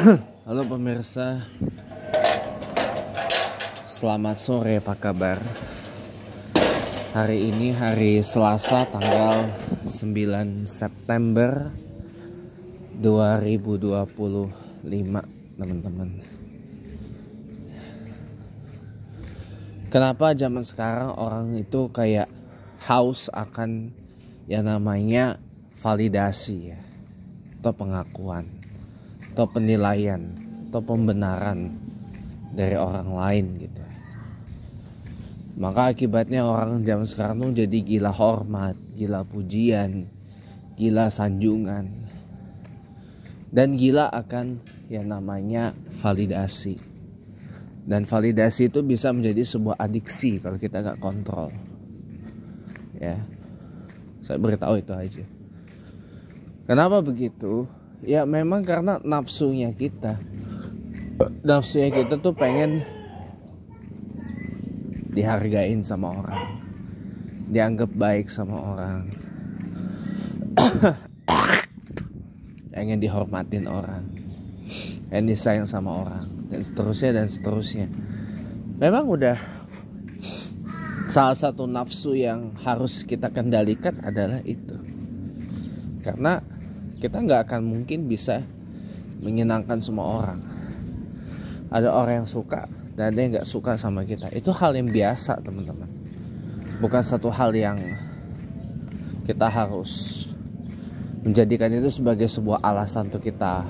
Halo pemirsa, selamat sore, apa kabar? Hari ini hari Selasa tanggal 9 September 2025, teman-teman. Kenapa zaman sekarang orang itu kayak haus akan yang namanya validasi ya, atau pengakuan, atau penilaian, atau pembenaran dari orang lain gitu. Maka akibatnya orang zaman sekarang tuh jadi gila hormat, gila pujian, gila sanjungan, dan gila akan yang namanya validasi. Dan validasi itu bisa menjadi sebuah adiksi kalau kita gak kontrol. Ya, saya beritahu itu aja. Kenapa begitu? Ya memang karena nafsunya kita tuh pengen dihargain sama orang, dianggap baik sama orang, pengen dihormatin orang, pengen disayang sama orang, dan seterusnya. Memang udah salah satu nafsu yang harus kita kendalikan adalah itu. Karena kita nggak akan mungkin bisa menyenangkan semua orang. Ada orang yang suka dan ada yang nggak suka sama kita. Itu hal yang biasa, teman-teman. Bukan satu hal yang kita harus menjadikan itu sebagai sebuah alasan untuk kita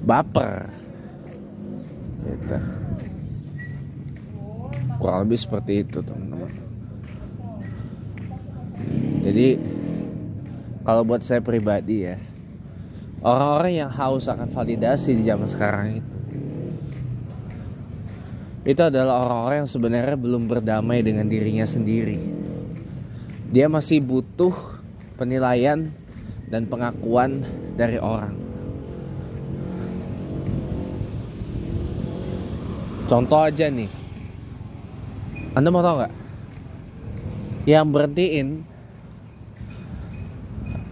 baper. Gitu. Kurang lebih seperti itu, teman-teman. Jadi kalau buat saya pribadi ya, orang-orang yang haus akan validasi di zaman sekarang itu adalah orang-orang yang sebenarnya belum berdamai dengan dirinya sendiri. Dia masih butuh penilaian dan pengakuan dari orang. Contoh aja nih, Anda mau tahu nggak? Yang berhentiin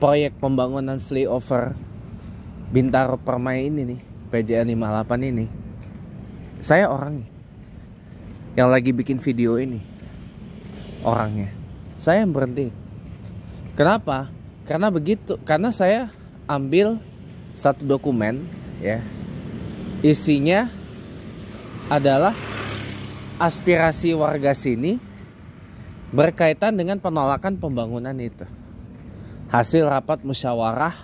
proyek pembangunan flyover Bintaro Permai ini nih, PJN 58 ini, saya orangnya. Yang lagi bikin video ini orangnya. Saya yang berhenti. Kenapa? Karena saya ambil satu dokumen ya. Isinya adalah aspirasi warga sini berkaitan dengan penolakan pembangunan itu. Hasil rapat musyawarah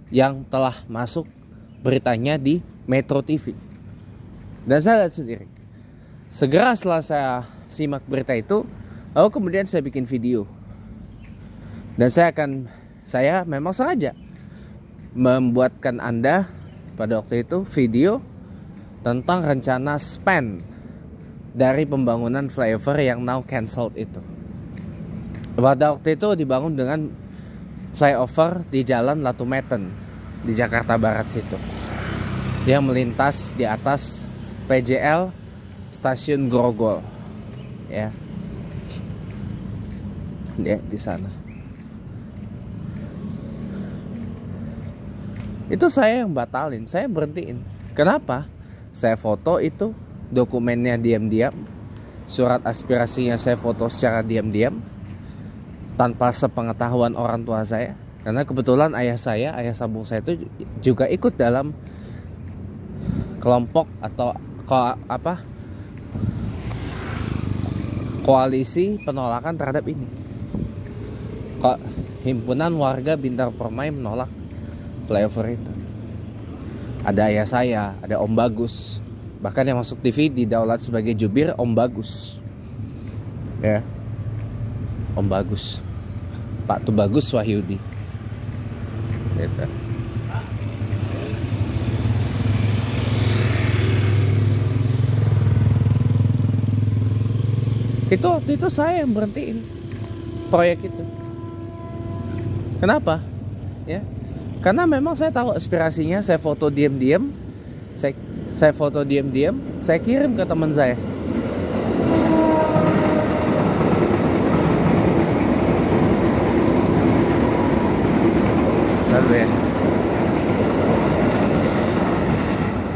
yang telah masuk beritanya di Metro TV. Dan saya lihat sendiri. Segera setelah saya simak berita itu, lalu kemudian saya bikin video. Dan saya memang sengaja membuatkan Anda pada waktu itu video tentang rencana spend dari pembangunan flyover yang now cancelled itu. Pada waktu itu dibangun dengan flyover di Jalan Latumeten di Jakarta Barat situ, yang melintas di atas PJL Stasiun Grogol, ya, di sana. Itu saya yang batalin, saya berhentiin. Kenapa? Saya foto itu dokumennya diam-diam, surat aspirasinya saya foto secara diam-diam, tanpa sepengetahuan orang tua saya. Karena kebetulan ayah sambung saya itu juga ikut dalam kelompok atau koalisi penolakan terhadap ini. Himpunan warga Bintaro Permai menolak flyover itu. Ada ayah saya, ada Om Bagus, bahkan yang masuk TV didaulat sebagai jubir Om Bagus, ya, Om Bagus, Pak Tubagus Wahyudi, gitu. Itu waktu itu saya yang berhentiin proyek itu. Kenapa? Ya, karena memang saya tahu aspirasinya. Saya foto diam-diam, saya foto diam-diam, saya kirim ke teman saya. Lalu ya,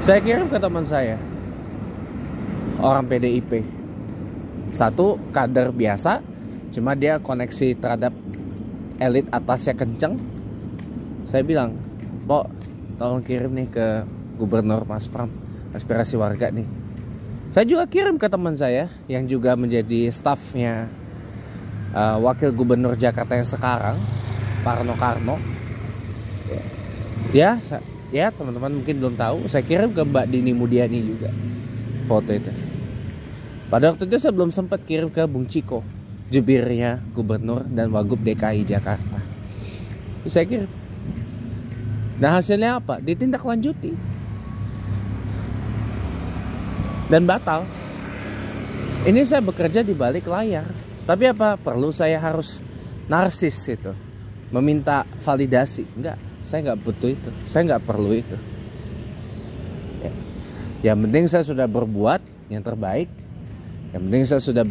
Saya kirim ke teman saya, orang PDIP. Satu kader biasa, cuma dia koneksi terhadap elit atasnya kenceng. Saya bilang, "Pok, tolong kirim nih ke Gubernur Mas Pram, aspirasi warga nih." Saya juga kirim ke teman saya yang juga menjadi stafnya Wakil Gubernur Jakarta yang sekarang, Parno Karno. Ya teman-teman mungkin belum tahu, saya kirim ke Mbak Dini Mudiani juga foto itu. Pada waktu itu saya belum sempat kirim ke Bung Ciko, jubirnya Gubernur dan Wagub DKI Jakarta. Itu saya kirim. Nah, hasilnya apa? Ditindaklanjuti dan batal. Ini saya bekerja di balik layar. Tapi apa? Perlu saya harus narsis itu, meminta validasi? Enggak, saya nggak butuh itu. Saya nggak perlu itu. Yang penting saya sudah berbuat yang terbaik. Yang penting saya sudah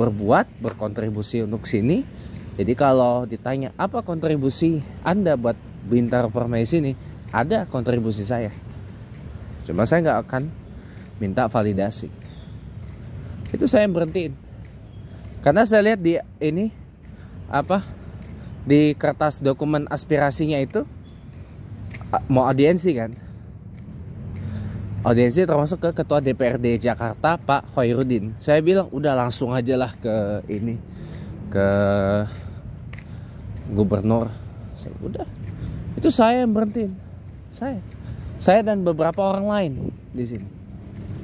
berkontribusi untuk sini. Jadi kalau ditanya apa kontribusi Anda buat Bintaro Permai sini, ada kontribusi saya. Cuma saya nggak akan minta validasi. Itu saya berhentiin. Karena saya lihat di ini di kertas dokumen aspirasinya itu mau audiensi kan. Audiensi termasuk ke Ketua DPRD Jakarta Pak Khairuddin. Saya bilang udah langsung aja lah ke ini, ke Gubernur. Udah, itu saya yang berhentiin. Saya dan beberapa orang lain di sini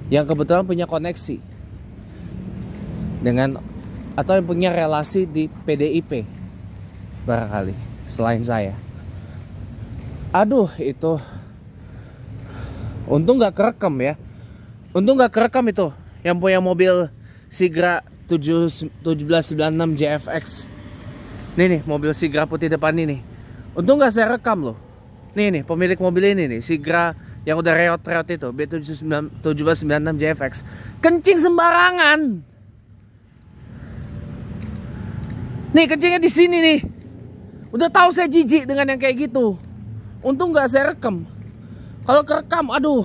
yang kebetulan punya koneksi dengan atau yang punya relasi di PDIP barangkali selain saya. Aduh, itu untung gak kerekam ya. Untung gak kerekam itu yang punya mobil Sigra 1796 JFX. Nih mobil Sigra putih depan ini. Untung gak saya rekam loh. Nih pemilik mobil ini nih, Sigra yang udah reot-reot itu, B1796 JFX. Kencing sembarangan. Nih kencingnya di sini nih. Udah tahu saya jijik dengan yang kayak gitu. Untung gak saya rekam. Kalau kerekam, aduh,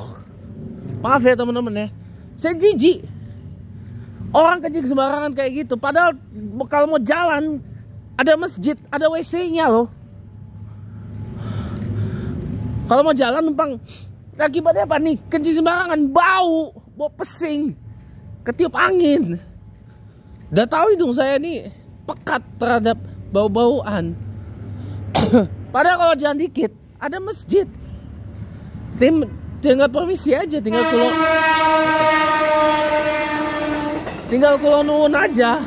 maaf ya teman-teman ya, saya jijik. Orang kencing sembarangan kayak gitu. Padahal kalau mau jalan ada masjid, ada WC-nya loh. Kalau mau jalan numpang, akibatnya apa nih? Kencing sembarangan, bau pesing, ketiup angin. Udah tahu hidung saya nih pekat terhadap bau-bauan. Padahal kalau jalan dikit ada masjid. Tinggal permisi aja, tinggal kulo nuwun aja.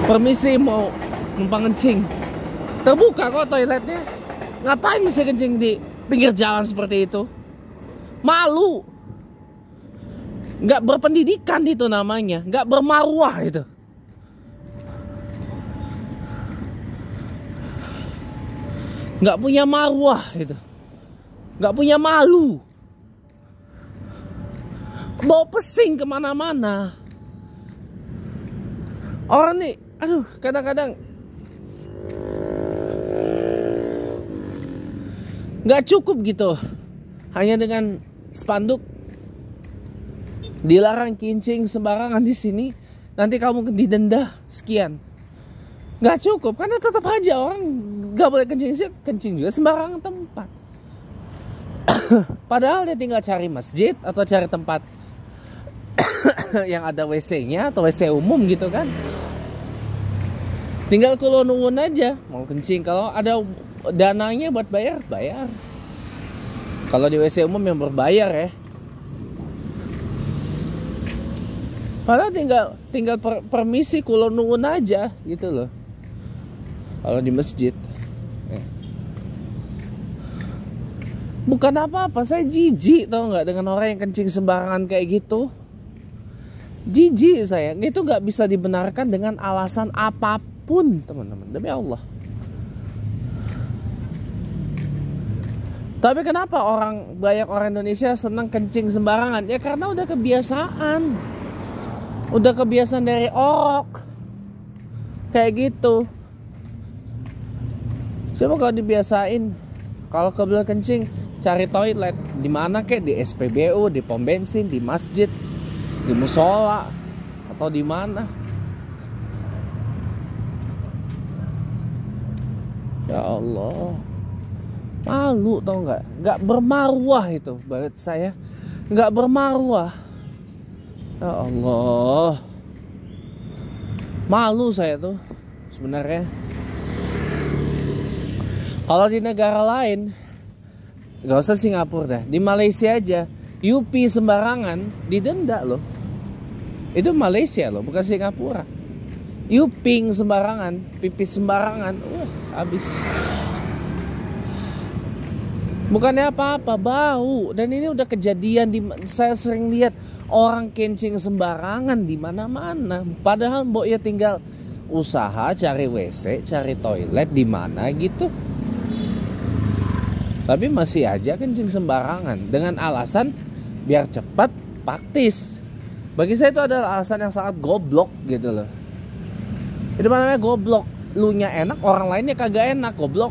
Permisi mau numpang kencing. Terbuka kok toiletnya. Ngapain mesti kencing di pinggir jalan seperti itu? Malu. Nggak berpendidikan itu namanya, nggak bermarwah itu. Nggak punya marwah itu, nggak punya malu, bawa pesing kemana-mana. Orang nih, aduh, kadang-kadang nggak cukup gitu, hanya dengan spanduk dilarang kencing sembarangan di sini, nanti kamu didenda sekian. Nggak cukup, karena tetap aja orang nggak boleh kencing juga sembarangan tempat. Padahal dia tinggal cari masjid atau cari tempat yang ada WC-nya atau WC umum gitu kan. Tinggal kulo nuwun aja mau kencing, kalau ada dananya buat bayar. Kalau di WC umum yang berbayar ya. Padahal tinggal permisi kulo nuwun aja gitu loh. Kalau di masjid bukan apa-apa, saya jijik tau nggak dengan orang yang kencing sembarangan kayak gitu. Jijik saya, itu nggak bisa dibenarkan dengan alasan apapun teman-teman, demi Allah. Tapi kenapa banyak orang Indonesia senang kencing sembarangan? Ya karena udah kebiasaan. Udah kebiasaan dari orok kayak gitu. Siapa kalau dibiasain Kalau kebelet kencing, cari toilet di mana kek, di SPBU, di pom bensin, di masjid, di musola, atau di mana. Ya Allah, malu tau nggak? Nggak bermarwah itu, banget saya, nggak bermarwah. Ya Allah, malu saya tuh sebenarnya. Kalau di negara lain, gak usah Singapura dah, di Malaysia aja, Yupi sembarangan didenda loh. Itu Malaysia loh, bukan Singapura. Yuping sembarangan, pipis sembarangan, habis. Bukannya apa-apa, bau. Dan ini udah kejadian saya sering lihat orang kencing sembarangan di mana-mana. Padahal mbok ya tinggal usaha cari WC, cari toilet di mana gitu. Tapi masih aja kencing sembarangan dengan alasan biar cepat, praktis. Bagi saya itu adalah alasan yang sangat goblok gitu loh. Itu namanya goblok. Lu nya enak, orang lainnya kagak enak, goblok.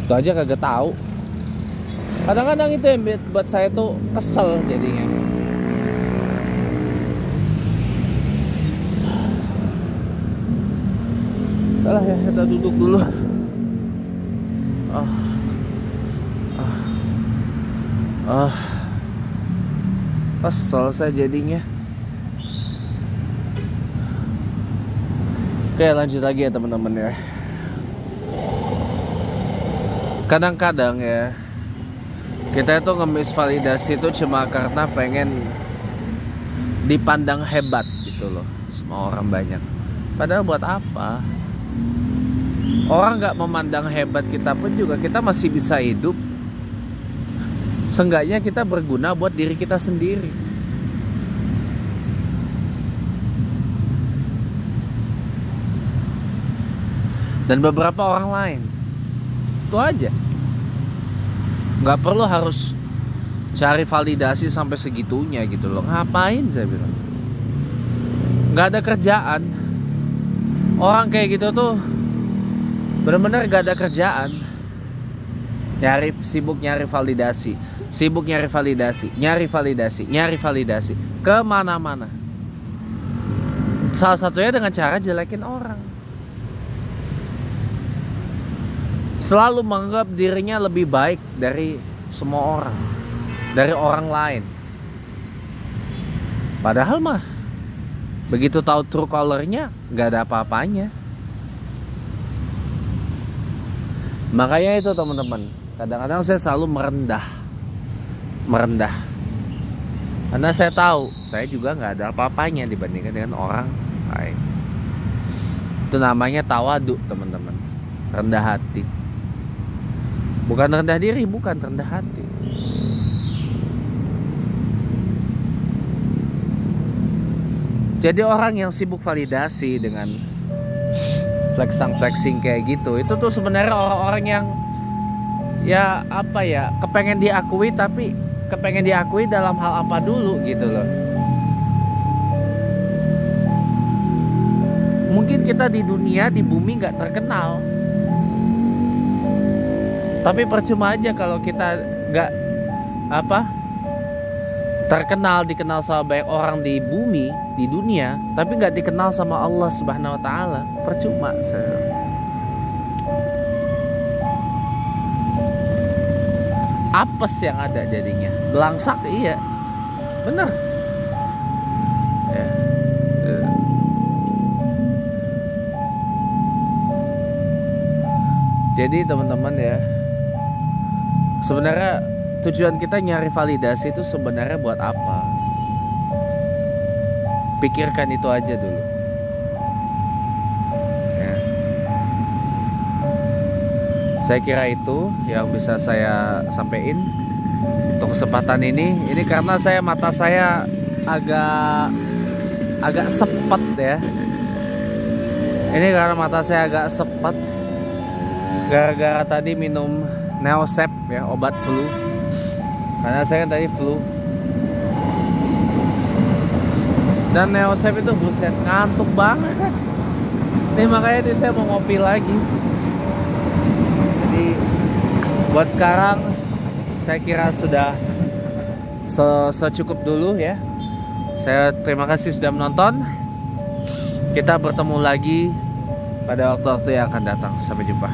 Itu aja kagak tahu. Kadang-kadang itu yang buat saya tuh kesel jadinya. Udah ya, kita duduk dulu. Kesel saya jadinya. Oke, lanjut lagi ya teman-teman ya. Kadang-kadang ya kita itu ngemis validasi itu cuma karena pengen dipandang hebat gitu loh sama orang banyak. Padahal buat apa? Orang nggak memandang hebat kita pun juga kita masih bisa hidup. Seenggaknya kita berguna buat diri kita sendiri. Dan beberapa orang lain. Itu aja. Nggak perlu harus cari validasi sampai segitunya gitu loh. Ngapain saya bilang? Nggak ada kerjaan. Orang kayak gitu tuh bener-bener gak ada kerjaan. Sibuk nyari validasi. Sibuk nyari validasi. Nyari validasi. Nyari validasi. Kemana-mana. Salah satunya dengan cara jelekin orang. Selalu menganggap dirinya lebih baik dari semua orang. Dari orang lain. Padahal mah begitu tahu true colornya gak ada apa-apanya. Makanya itu teman-teman, kadang-kadang saya selalu merendah. Karena saya tahu saya juga nggak ada apa-apanya dibandingkan dengan orang lain. Itu namanya tawadu teman-teman, rendah hati. Bukan rendah diri, bukan rendah hati. Jadi orang yang sibuk validasi dengan flexing kayak gitu, itu tuh sebenarnya orang-orang yang ya apa ya, kepengen diakui, tapi kepengen diakui dalam hal apa dulu gitu loh. Mungkin kita di dunia, di bumi nggak terkenal, tapi percuma aja kalau kita nggak terkenal, dikenal sama banyak orang di bumi, di dunia, tapi nggak dikenal sama Allah Subhanahu Wa Taala. Percuma. Apes yang ada jadinya, belangsak. Iya, bener ya. Jadi teman-teman ya, sebenarnya tujuan kita nyari validasi itu sebenarnya buat apa? Pikirkan itu aja dulu ya. Saya kira itu yang bisa saya sampaikan untuk kesempatan ini. Ini karena mata saya agak sepet ya. Ini karena mata saya agak sepet gara-gara tadi minum Neosep ya, obat flu. Karena saya kan tadi flu. Dan Neosep itu buset ngantuk banget. Nih makanya saya mau ngopi lagi. Jadi Buat sekarang saya kira sudah secukup dulu ya. Saya terima kasih sudah menonton. Kita bertemu lagi pada waktu-waktu yang akan datang. Sampai jumpa.